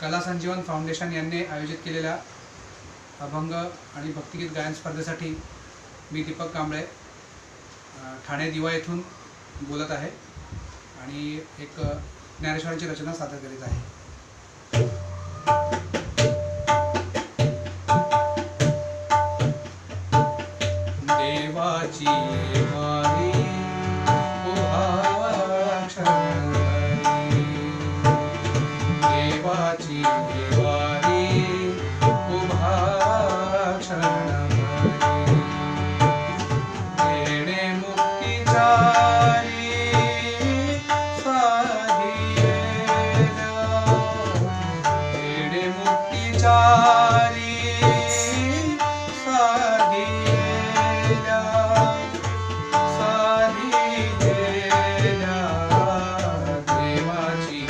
कला संजीवन फाउंडेशन यांनी आयोजित केलेल्या अभंग आणि भक्तिगीत गायन स्पर्धेसाठी मी दीपक कांबळे ठाणे दिवा येथून बोलत आहे आणि एक ज्ञानेश्वरांची रचना सादर करीत आहे। देवाची वारी उभावा क्षणभरी, देवाची वारी उभावा क्षणभरी, येणे मुक्तीचारी साधियेला, येणे मुक्तीचारी साधियेला, साधियेला, देवाची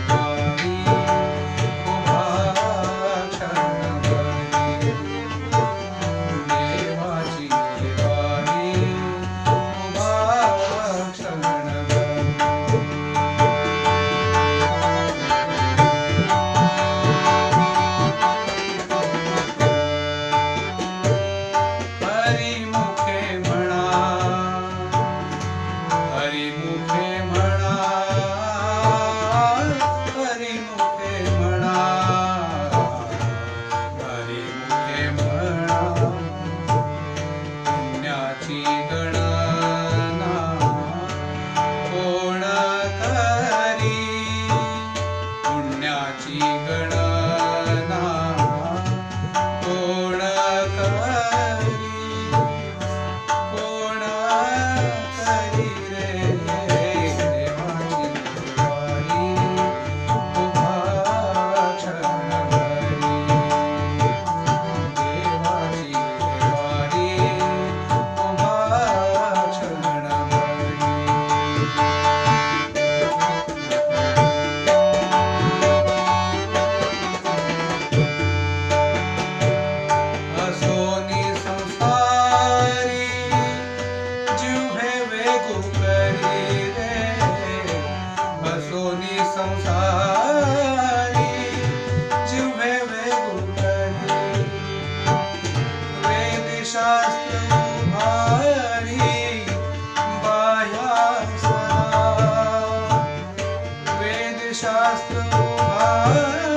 वारी उभावा क्षणभरी, देवाची वारी उभावा क्षणभरी। हरिमुखे म्हणा, हरिमुखे म्हणा, हरिमुखे म्हणा, हरिमुखे म्हणा, पुण्याची गणना कोण करी, पुण्याची गणना कोण करी, कोण करी रे, देवाची वारी उभावा क्षणभरी, देवाची वारी उभावा क्षणभरी। असोनी संसारी जिव्हे वेगू करी रे, असोनी संसारी जिव्हे वेगू करी, वेदशास्त्र उभारी बाह्यासना, वेदशास्त्र उभारी